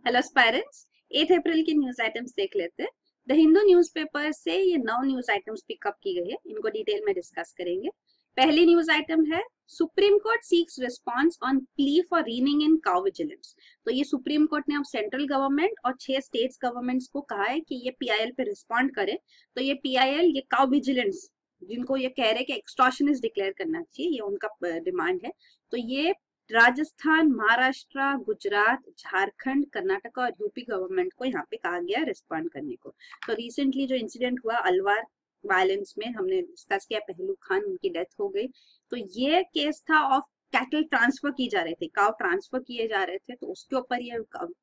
Hello aspirants, 8 अप्रैल की news items देख लेते हैं। द हिंदू न्यूज़पेपर से ये 9 न्यूज आइटम्स पिकअप की गई है, इनको डिटेल में डिस्कस करेंगे। पहली न्यूज आइटम है Supreme Court seeks response on plea for reining in cow vigilance. तो ये सुप्रीम कोर्ट ने अब सेंट्रल गवर्नमेंट और 6 स्टेट्स गवर्नमेंट्स को कहा है कि ये पीआईएल पे रिस्पॉन्ड करे। तो ये पीआईएल, ये काउ विजिलेंस जिनको ये कह रहे हैं कि एक्सटॉर्शनिस्ट डिक्लेयर करना चाहिए, ये उनका डिमांड है। तो ये राजस्थान, महाराष्ट्र, गुजरात, झारखंड, कर्नाटक और यूपी गवर्नमेंट को यहाँ पे कहा गया रिस्पॉन्ड करने को। तो रिसेंटली जो इंसिडेंट हुआ अलवार वायलेंस में, हमने डिस्कस किया, पहलू खान, उनकी डेथ हो गई। तो ये केस था ऑफ कैटल ट्रांसफर की जा रहे थे, काउ ट्रांसफर किए जा रहे थे, तो उसके ऊपर ये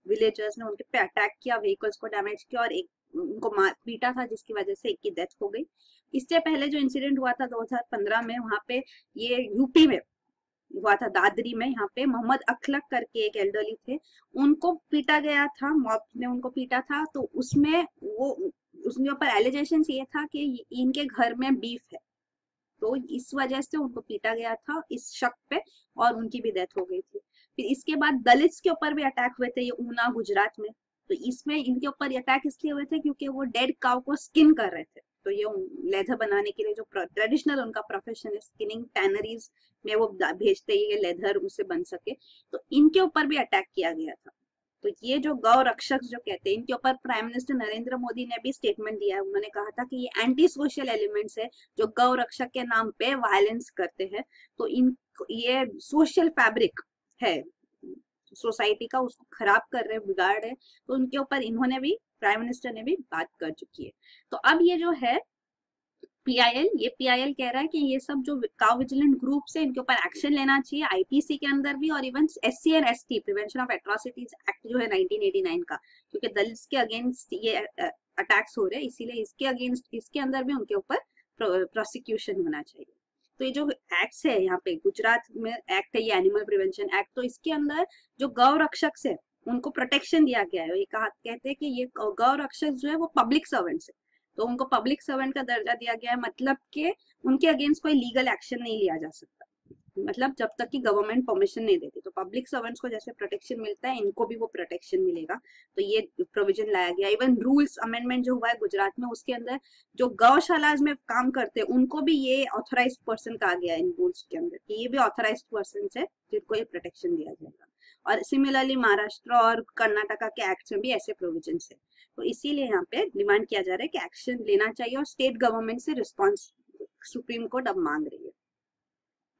विलेजर्स ने उनके पे अटैक किया, व्हीकल्स को डैमेज किया और एक उनको पीटा था, जिसकी वजह से एक की डेथ हो गई। इससे पहले जो इंसिडेंट हुआ था 2015 में, वहां पे ये यूपी में हुआ था, दादरी में। यहाँ पे मोहम्मद अखलक करके एक एल्डरली थे, उनको पीटा गया था, मॉब ने उनको पीटा था। तो उसमें वो उसके ऊपर एलिगेशन ये था कि इनके घर में बीफ है, तो इस वजह से उनको पीटा गया था इस शक पे, और उनकी भी डेथ हो गई थी। फिर इसके बाद दलित्स के ऊपर भी अटैक हुए थे, ये ऊना गुजरात में। तो इसमें इनके ऊपर अटैक इसलिए हुए थे क्योंकि वो डेड काउ को स्किन कर रहे थे। तो ये लेदर बनाने के लिए जो ट्रेडिशनल उनका प्रोफेशन है, स्किनिंग टैनरीज में वो भेजते हैं ये लेदर उसे बन सके। तो इनके ऊपर भी अटैक किया गया था। तो ये जो गौ रक्षक जो कहते हैं, इनके ऊपर प्राइम मिनिस्टर नरेंद्र मोदी ने भी स्टेटमेंट दिया है। उन्होंने कहा था कि ये एंटी सोशल एलिमेंट्स है जो गौ रक्षक के नाम पे वायलेंस करते हैं। तो इन ये सोशल फैब्रिक है सोसाइटी का, उसको खराब कर रहे, बिगाड़ रहे। तो उनके ऊपर इन्होंने भी, प्राइम मिनिस्टर ने भी बात कर चुकी है। तो अब ये जो है पीआईएल, ये पीआईएल कह रहा है कि ये सब जो काउ विजिलेंट ग्रुप से, इनके ऊपर एक्शन लेना चाहिए आईपीसी के अंदर भी, और even SC and ST prevention of atrocities act जो है 1989 का, क्योंकि दलित के अगेंस्ट ये अटैक्स हो रहे हैं, इसीलिए इसके अगेंस्ट, इसके अंदर भी उनके ऊपर प्रोसिक्यूशन होना चाहिए। तो ये जो एक्ट्स है, यहाँ पे गुजरात में एक्ट है ये एनिमल प्रिवेंशन एक्ट, तो इसके अंदर जो गौ रक्षक से उनको प्रोटेक्शन दिया गया है। ये कहते हैं कि ये गौ रक्षक जो है वो पब्लिक सर्वेंट्स है, तो उनको पब्लिक सर्वेंट का दर्जा दिया गया है, मतलब कि उनके अगेंस्ट कोई लीगल एक्शन नहीं लिया जा सकता, मतलब जब तक कि गवर्नमेंट परमिशन नहीं देती। तो पब्लिक सर्वेंट्स को जैसे प्रोटेक्शन मिलता है, इनको भी वो प्रोटेक्शन मिलेगा। तो ये प्रोविजन लाया गया। इवन रूल्स अमेंडमेंट जो हुआ है गुजरात में, उसके अंदर जो गौशाला में काम करते हैं उनको भी ये ऑथोराइज पर्सन कहा गया है इन रूल्स के अंदर, कि ये भी ऑथोराइज पर्सन है जिनको ये प्रोटेक्शन दिया जाएगा। और सिमिलरली महाराष्ट्र और कर्नाटका के एक्ट में भी ऐसे प्रोविजन है। तो इसीलिए यहाँ पे डिमांड किया जा रहा है कि एक्शन लेना चाहिए, और स्टेट गवर्नमेंट से रिस्पॉन्स सुप्रीम कोर्ट अब मांग रही है।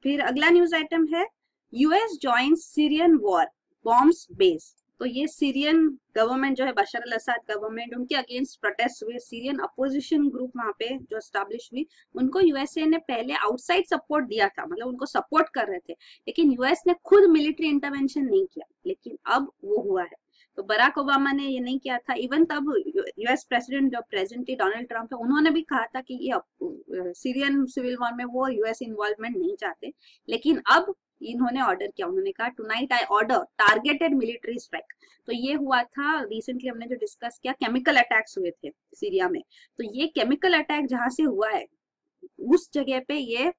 फिर अगला न्यूज आइटम है US joins Syrian war bombs base. तो ये सीरियन गवर्नमेंट जो है, बशर अल असद गवर्नमेंट, उनके अगेंस्ट प्रोटेस्ट हुए, सीरियन अपोजिशन ग्रुप वहां पे जो एस्टेब्लिश हुई, उनको यूएसए ने पहले आउटसाइड सपोर्ट दिया था, मतलब उनको सपोर्ट कर रहे थे, लेकिन यूएस ने खुद मिलिट्री इंटरवेंशन नहीं किया। लेकिन अब वो हुआ है। तो बराक ओबामा ने ये नहीं किया था। इवन तब यूएस प्रेसिडेंट जो प्रेजेंटली डोनाल्ड ट्रंप है, उन्होंने भी कहा था कि ये सीरियन सिविल वॉर में वो यूएस इन्वॉल्वमेंट नहीं चाहते। लेकिन अब इन्होंने ऑर्डर किया, उन्होंने कहा tonight I order targeted military strike. तो ये हुआ था रिसेंटली, हमने जो डिस्कस किया, केमिकल अटैक्स हुए थे सीरिया में। तो ये केमिकल अटैक जहां से हुआ है, उस जगह पे ये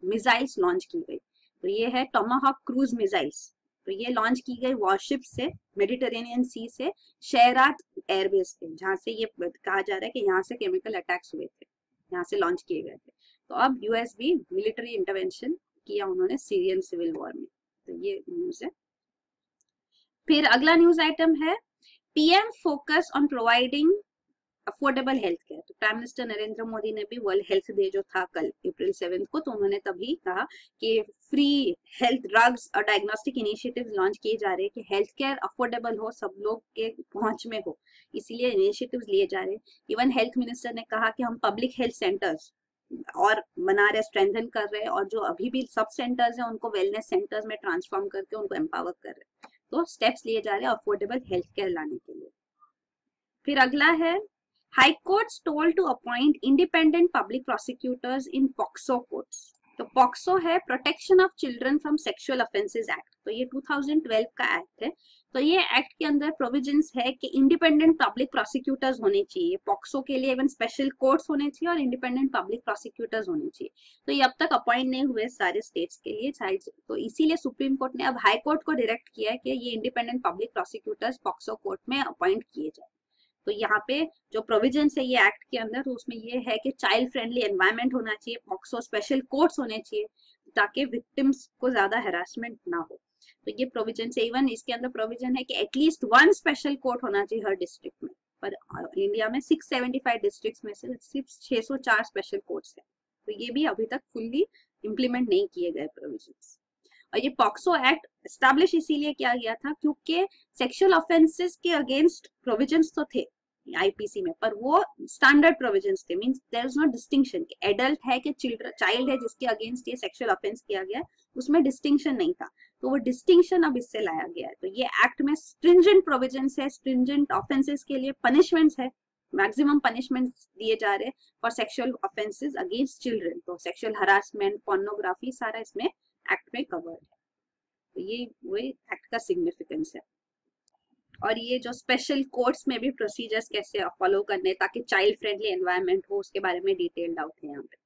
मिसाइल्स लॉन्च की गई। तो ये है टोमाहॉक क्रूज मिसाइल्स। तो ये लॉन्च की गई वॉरशिप से, मेडिटेरेनियन सी से, शेरात एयरबेस पे, जहां से ये कहा जा रहा है कि यहाँ से केमिकल अटैक्स हुए थे, यहाँ से लॉन्च किए गए थे। तो अब यूएस भी मिलिट्री इंटरवेंशन किया उन्होंने सीरियन सिविल वॉर में। तो ये न्यूज है। फिर अगला न्यूज आइटम है PM focus on providing affordable health care. तो प्राइम मिनिस्टर नरेंद्र मोदी ने भी वर्ल्ड हेल्थ डे जो था कल अप्रैल 7 को, तो उन्होंने तभी कहा कि फ्री हेल्थ ड्रग्स और डायग्नोस्टिक इनिशिएटिव्स लॉन्च किए जा रहे हैं कि हेल्थ केयर अफोर्डेबल हो, सब लोग के पहुंच में हो, इसीलिए इनिशिएटिव्स लिए जा रहे हैं। इवन हेल्थ मिनिस्टर ने कहा कि हम पब्लिक हेल्थ सेंटर्स और बना रहे, स्ट्रेंथन कर रहे हैं, और जो अभी भी सब सेंटर्स हैं उनको वेलनेस सेंटर्स में ट्रांसफॉर्म करके उनको एम्पावर कर रहे हैं। तो स्टेप्स लिए जा रहे हैं अफोर्डेबल हेल्थ केयर लाने के लिए। फिर अगला है High courts told to appoint independent public prosecutors in POCSO courts. तो POCSO है protection of children from sexual offences act. तो ये 2012 का एक्ट है। तो ये एक्ट के अंदर प्रोविजंस है कि इंडिपेंडेंट पब्लिक प्रोसिक्यूटर्स होने चाहिए पॉक्सो के लिए, इवन स्पेशल कोर्ट्स होने चाहिए और इंडिपेंडेंट पब्लिक प्रोसिक्यूटर्स होने चाहिए। तो ये अब तक अपॉइंट नहीं हुए सारे स्टेट्स के लिए, तो इसीलिए सुप्रीम कोर्ट ने अब हाई कोर्ट को डायरेक्ट किया है कि ये independent public prosecutors POCSO court में अपॉइंट किए जाए। तो यहाँ पे जो प्रोविजन है ये एक्ट के अंदर, तो उसमें ये है कि चाइल्ड फ्रेंडली एनवायरनमेंट होना चाहिए, पॉक्सो स्पेशल कोर्ट्स होने चाहिए ताकि विक्टिम्स को ज्यादा हेरासमेंट ना हो। तो ये प्रोविजन है। इवन इसके अंदर प्रोविजन है कि एटलीस्ट 1 स्पेशल कोर्ट होना चाहिए हर डिस्ट्रिक्ट में, पर इंडिया में 675 डिस्ट्रिक्ट्स में से सिर्फ 604 स्पेशल कोर्ट्स है। तो ये भी अभी तक फुल्ली इम्प्लीमेंट नहीं किए गए प्रोविजंस। और ये पॉक्सो एक्ट एस्टैब्लिश इसीलिए किया गया था क्योंकि सेक्सुअल ऑफेंसेस के अगेंस्ट प्रोविजंस तो थे आईपीसी में, पर वो स्टैंडर्ड प्रोविजंस थे, means there is no distinction कि एडल्ट है कि चाइल्ड है जिसके अगेंस्ट ये सेक्सुअल ऑफेंस किया गया है, उसमें डिस्टिंक्शन नहीं था। तो वो डिस्टिंक्शन अब इससे लाया गया है। तो ये एक्ट में स्ट्रिंजेंट प्रोविजंस है, स्ट्रिंजेंट ऑफेंसेस के लिए पनिशमेंट्स है, मैक्सिमम पनिशमेंट्स दिए जा रहे हैं for sexual offences against children. तो सेक्सुअल हरासमेंट, पोर्नोग्राफी सारा इसमें एक्ट में कवर्ड है। तो ये वही एक्ट का सिग्निफिकेंस है। और ये जो स्पेशल कोर्ट्स में भी प्रोसीजर्स कैसे फॉलो करने ताकि चाइल्ड फ्रेंडली एनवायरनमेंट हो, उसके बारे में डिटेल्ड आउट है यहाँ पे।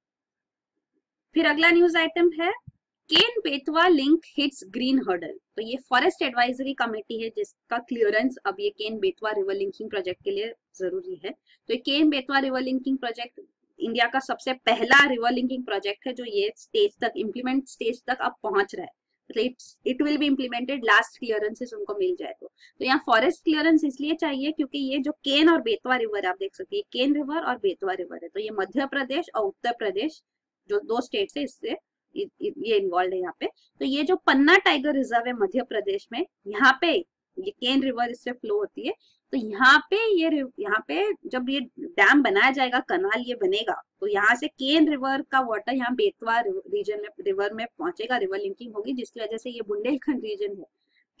फिर अगला न्यूज आइटम है Ken Betwa link hits green hurdle. तो ये फॉरेस्ट एडवाइजरी कमेटी है जिसका क्लियरेंस अब ये Ken Betwa river linking project के लिए जरूरी है। तो ये Ken Betwa river linking project India का सबसे पहला रिवर लिंकिंग प्रोजेक्ट है जो ये स्टेज तक, इम्प्लीमेंट स्टेज तक अब पहुंच रहा है। मतलब it will be implemented, last clearances उनको मिल जाए। तो यहाँ फॉरेस्ट क्लियरेंस इसलिए चाहिए क्योंकि ये जो केन और बेतवा रिवर आप देख सकते हैं, केन रिवर और बेतवा रिवर है, तो ये मध्य प्रदेश और उत्तर प्रदेश जो 2 स्टेट्स है इससे ये इन्वॉल्व है यहाँ पे। तो ये जो पन्ना टाइगर रिजर्व है मध्य प्रदेश में, यहाँ पे ये केन रिवर इससे फ्लो होती है। तो यहाँ पे जब ये डैम बनाया जाएगा, कनाल ये बनेगा, तो यहाँ से केन रिवर का वाटर यहाँ बेतवा रीजन में, रिवर में पहुंचेगा, रिवर लिंकिंग होगी, जिसकी वजह से ये बुंदेलखंड रीजन है,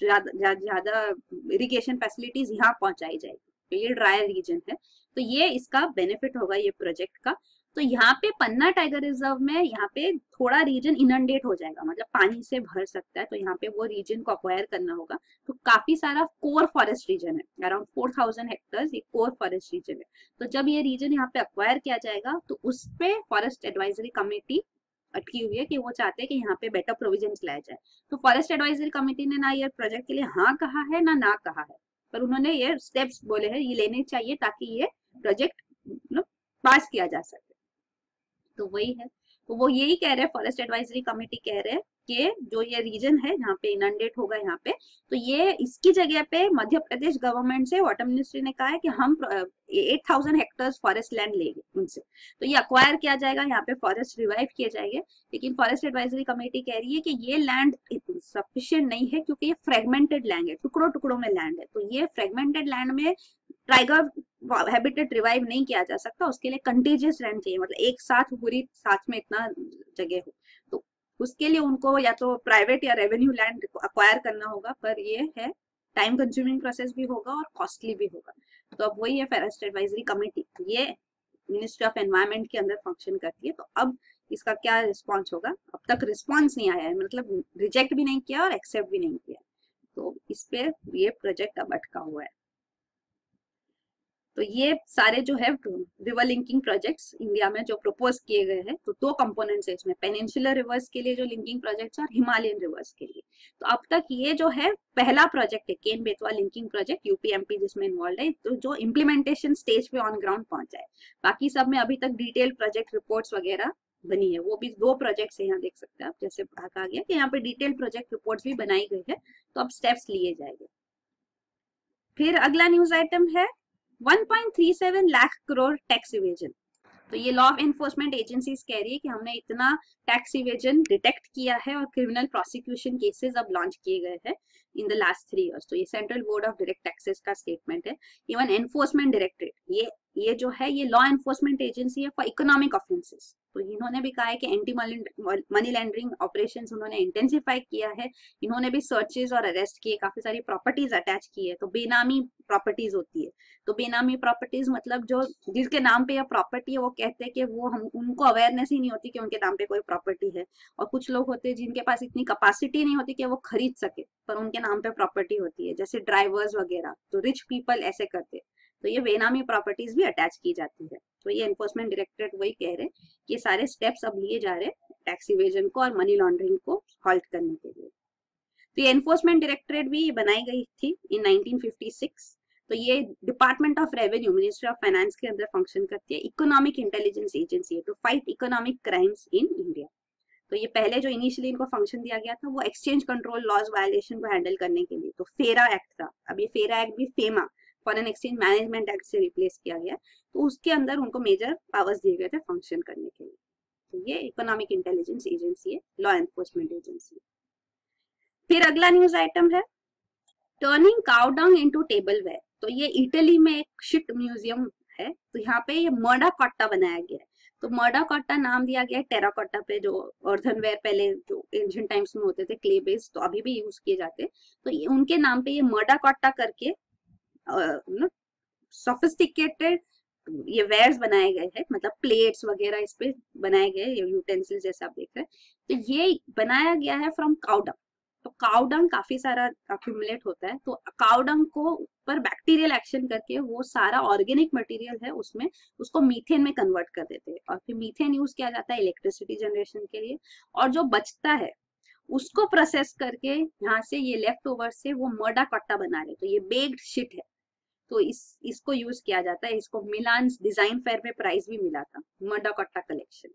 ज्यादा इरिगेशन फैसिलिटीज यहाँ पहुंचाई जाएगी। तो ये ड्राई रीजन है, तो ये इसका बेनिफिट होगा ये प्रोजेक्ट का। तो यहाँ पे पन्ना टाइगर रिजर्व में यहाँ पे थोड़ा रीजन इनंडेट हो जाएगा, मतलब पानी से भर सकता है, तो यहाँ पे वो रीजन को अक्वायर करना होगा। तो काफी सारा कोर फॉरेस्ट रीजन है, अराउंड 4000 हेक्टर्स ये कोर फॉरेस्ट रीजन है। तो जब ये रीजन यहाँ पे अक्वायर किया जाएगा तो उस पे फॉरेस्ट एडवाइजरी कमेटी अटकी हुई है कि वो चाहते हैं कि यहाँ पे बेटर प्रोविजंस लाया जाए। तो फॉरेस्ट एडवाइजरी कमेटी ने ना ये प्रोजेक्ट के लिए हाँ कहा है ना कहा है, पर उन्होंने ये स्टेप्स बोले हैं ये लेने चाहिए ताकि ये प्रोजेक्ट पास किया जा सके। तो वही है, तो वो यही कह रहे हैं, फॉरेस्ट एडवाइजरी कमेटी कह रहे हैं कि जो ये रीजन है जहाँ पे इनंडेट होगा यहाँ पे, तो ये इसकी जगह पे मध्य प्रदेश गवर्नमेंट से वाटर मिनिस्ट्री ने कहा है कि हम 8000 हेक्टर्स फॉरेस्ट लैंड लेंगे उनसे। तो ये अक्वायर किया जाएगा, यहाँ पे फॉरेस्ट रिवाइव किए जाएंगे। लेकिन फॉरेस्ट एडवाइजरी कमेटी कह रही है कि ये लैंड सफिशिएंट नहीं है क्योंकि ये फ्रेगमेंटेड लैंड है, टुकड़ों टुकड़ों में लैंड है। तो ये फ्रेगमेंटेड लैंड में टाइगर हैबिटेट रिवाइव नहीं किया जा सकता, उसके लिए कंटीजियस लैंड चाहिए, मतलब एक साथ पूरी साथ में इतना जगह हो। तो उसके लिए उनको या तो प्राइवेट या रेवेन्यू लैंड अक्वायर करना होगा, पर ये है टाइम कंज्यूमिंग प्रोसेस भी होगा और कॉस्टली भी होगा। तो अब वही है फॉरेस्ट एडवाइजरी कमेटी, ये मिनिस्ट्री ऑफ एनवायरनमेंट के अंदर फंक्शन करती है। तो अब इसका क्या रिस्पॉन्स होगा, अब तक रिस्पॉन्स नहीं आया है, मतलब रिजेक्ट भी नहीं किया और एक्सेप्ट भी नहीं किया। तो इस पे ये प्रोजेक्ट अब अटका हुआ है। तो ये सारे जो है रिवर लिंकिंग प्रोजेक्ट्स इंडिया में जो प्रपोज किए गए हैं, तो 2 कंपोनेंट्स है इसमें, पेनिनसुलर रिवर्स के लिए जो लिंकिंग प्रोजेक्ट्स और हिमालयन रिवर्स के लिए। तो अब तक ये जो है पहला प्रोजेक्ट है Ken Betwa linking project, UP MP जिसमें इन्वॉल्व है, तो जो इम्प्लीमेंटेशन स्टेज पे ऑन ग्राउंड पहुंचा है। बाकी सब में अभी तक डिटेल प्रोजेक्ट रिपोर्ट्स वगैरह बनी है, वो भी 2 प्रोजेक्ट्स है यहाँ देख सकते हैं आप, जैसे कहा गया कि यहाँ पे डिटेल प्रोजेक्ट रिपोर्ट्स भी बनाई गई है। तो अब स्टेप्स लिए जाएंगे। फिर अगला न्यूज आइटम है 1.37 लाख करोड़ टैक्स इवेजन। तो ये लॉ ऑफ एनफोर्समेंट एजेंसीज कह रही है कि हमने इतना टैक्स इवेजन डिटेक्ट किया है और क्रिमिनल प्रोसिक्यूशन केसेस अब लॉन्च किए गए हैं इन द लास्ट 3 इयर्स। तो ये central board of direct taxes का स्टेटमेंट है। इवन एनफोर्समेंट डायरेक्टरेट, ये जो है ये लॉ एनफोर्समेंट एजेंसी है फॉर इकोनॉमिक ऑफेंसेस। तो इन्होंने भी कहा है कि एंटी मनी लैंडरिंग ऑपरेशंस उन्होंने इंटेंसिफाई किया है। इन्होंने भी सर्चेज और अरेस्ट किए, काफी सारी प्रॉपर्टीज अटैच की है। तो बेनामी प्रॉपर्टीज होती है, तो बेनामी प्रॉपर्टीज मतलब जो जिसके नाम पे यह प्रॉपर्टी है वो कहते हैं कि वो हम उनको अवेयरनेस ही नहीं होती कि उनके नाम पे कोई प्रॉपर्टी है। और कुछ लोग होते हैं जिनके पास इतनी कैपेसिटी नहीं होती कि वो खरीद सके, पर उनके नाम पे प्रॉपर्टी होती है, जैसे ड्राइवर्स वगैरह। तो रिच पीपल ऐसे करते हैं, तो ये बेनामी प्रॉपर्टीज भी अटैच की जाती है। तो ये एनफोर्समेंट डायरेक्टरेट वही कह रहे हैं कि ये सारे स्टेप्स अब लिए जा रहे हैं टैक्स इवेजन को और मनी लॉन्ड्रिंग को हॉल्ट करने के लिए। तो ये एनफोर्समेंट डायरेक्टरेट भी बनाई गई थी इन 1956। तो ये department of revenue, ministry of finance के अंदर फंक्शन करती है। इकोनॉमिक इंटेलिजेंस एजेंसी है to fight economic crimes in India. तो ये पहले जो इनिशियली इनको फंक्शन दिया गया था वो एक्सचेंज कंट्रोल लॉज वायलेशन को हैंडल करने के लिए, तो फेरा एक्ट था। अब ये फेरा एक्ट भी FEMA, foreign exchange management act से रिप्लेस किया गया, तो उसके अंदर उनको मेजर पावर्स दिए गए थे फंक्शन करने के लिए। तो ये इकोनॉमिक इंटेलिजेंस एजेंसी है, लॉ एनफोर्समेंट एजेंसी। फिर अगला न्यूज आइटम है turning cow dung into tableware. तो ये इटली में एक शिट म्यूजियम है, तो यहाँ पे ये मर्डा कॉट्टा बनाया गया है। तो मर्डा कॉट्टा नाम दिया गया है टेराकोटा पे, जो अर्थनवेयर पहले जो एंशिएंट टाइम्स में होते थे क्ले बेस्ड, तो अभी भी यूज किए जाते हैं। तो ये उनके नाम पे ये मर्डा कॉट्टा करके सोफिस्टिकेटेड ये वेयर्स बनाए गए हैं, मतलब प्लेट्स वगैरह इस पे बनाए गए, यूटेंसिल्स जैसे आप देख रहे हैं। तो ये बनाया गया है फ्रॉम काउडंग। तो काउडंग काफी सारा अक्यूमुलेट होता है, तो काउडंग को पर बैक्टीरियल एक्शन करके वो सारा ऑर्गेनिक मटेरियल है उसमें उसको मीथेन में कन्वर्ट कर देते हैं, और फिर मीथेन यूज किया जाता है इलेक्ट्रिसिटी जनरेशन के लिए। और जो बचता है उसको प्रोसेस करके यहाँ से ये लेफ्ट ओवर से वो मर्डा कट्टा बना रहे। तो ये बेक्ड शिट है, तो इसको यूज किया जाता है। इसको मिलान डिजाइन फेयर में प्राइज भी मिला था, मर्डा कट्टा कलेक्शन।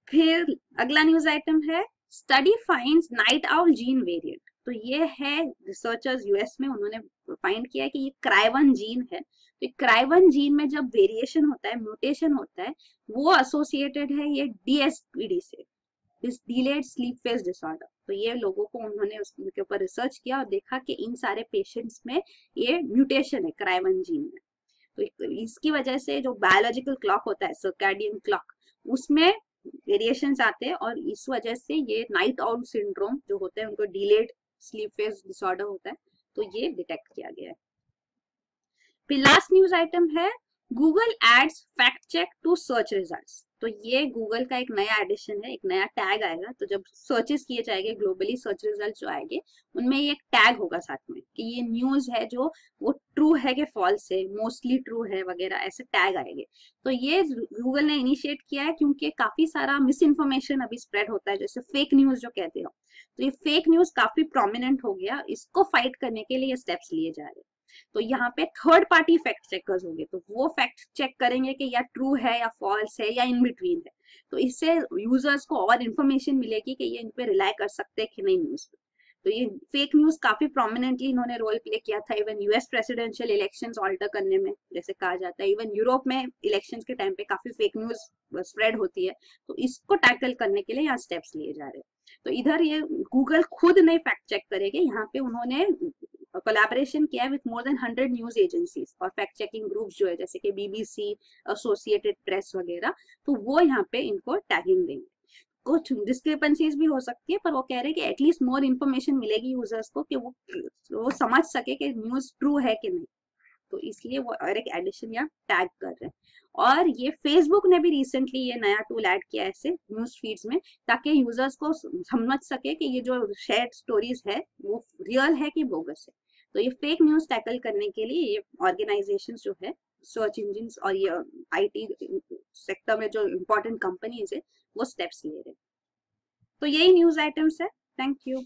फिर अगला न्यूज आइटम है study finds night owl gene variant. तो ये है रिसर्चर्स यूएस में, उन्होंने फाइंड किया है कि ये क्राइवन जीन है। तो क्राइवन जीन में जब वेरिएशन होता है, म्यूटेशन होता है, वो एसोसिएटेड है ये डीएसपीडी से, डिलेड स्लीप फेज डिसऑर्डर। तो ये लोगों को उन्होंने उसके ऊपर रिसर्च किया और देखा कि इन सारे पेशेंट्स में ये म्यूटेशन है क्राइवन जीन में। तो इसकी वजह से जो बायोलॉजिकल क्लॉक होता है, सर्कैडियन क्लॉक, उसमें वेरिएशंस आते हैं, और इस वजह से ये नाइट आउल सिंड्रोम जो होता है, उनको डिलेड स्लीप फेज डिसऑर्डर होता है, तो ये डिटेक्ट किया गया है। फिर लास्ट न्यूज आइटम है Google ads fact check to search results. तो ये गूगल का एक नया एडिशन है, एक नया टैग आएगा। तो जब सर्चेस किए जाएंगे ग्लोबली, सर्च रिजल्ट जो आएंगे उनमें ये एक टैग होगा साथ में कि ये न्यूज है जो वो ट्रू है कि फॉल्स है, मोस्टली ट्रू है वगैरह, ऐसे टैग आएंगे। तो ये गूगल ने इनिशिएट किया है क्योंकि काफी सारा मिस इन्फॉर्मेशन अभी स्प्रेड होता है, जैसे फेक न्यूज जो कहते हो। तो ये फेक न्यूज काफी प्रोमिनेंट हो गया, इसको फाइट करने के लिए स्टेप्स लिए जा रहे हैं। तो यहाँ पे थर्ड पार्टी फैक्ट चेकर्स होंगे, तो वो फैक्ट चेक करेंगे कि या ट्रू है या फॉल्स है या इन बिटवीन है। तो इससे यूजर्स को और इन्फॉर्मेशन मिलेगी कि ये इन पे रिलाई कर सकते हैं कि नहीं न्यूज पे। तो ये फेक न्यूज काफी प्रोमिनेंटली इन्होंने रोल प्ले किया था even US presidential elections alter करने में, जैसे कहा जाता है। इवन यूरोप में इलेक्शंस के टाइम पे काफी फेक न्यूज स्प्रेड होती है, तो इसको टैकल करने के लिए यहाँ स्टेप्स लिए जा रहे हैं। तो इधर ये गूगल खुद नहीं फैक्ट चेक करेंगे, यहाँ पे उन्होंने कोलैबोरेशन किया है with more than 100 news agencies और फैक्ट चेकिंग ग्रुप्स जो है, जैसे कि बीबीसी, एसोसिएटेड प्रेस वगैरह। तो वो यहाँ पे इनको टैगिंग देंगे। कुछ डिस्क्रिपेंसीज भी हो सकती है, पर वो कह रहे हैं कि एटलीस्ट मोर इन्फॉर्मेशन मिलेगी यूजर्स को कि वो समझ सके कि न्यूज ट्रू है कि नहीं। तो इसलिए वो और एक एडिशन या टैग कर रहे हैं। और ये फेसबुक ने भी रिसेंटली ये नया टूल ऐड किया है ऐसे न्यूज फीड्स में, ताकि यूजर्स को समझ सके कि ये जो शेयर्ड स्टोरीज है वो रियल है कि बोगस है। तो ये फेक न्यूज टैकल करने के लिए ये ऑर्गेनाइजेशन जो है, सर्च इंजिन और ये आईटी सेक्टर में जो इम्पोर्टेंट कंपनीज है, वो स्टेप्स ले रहे हैं। तो यही न्यूज आइटम्स है। Thank you.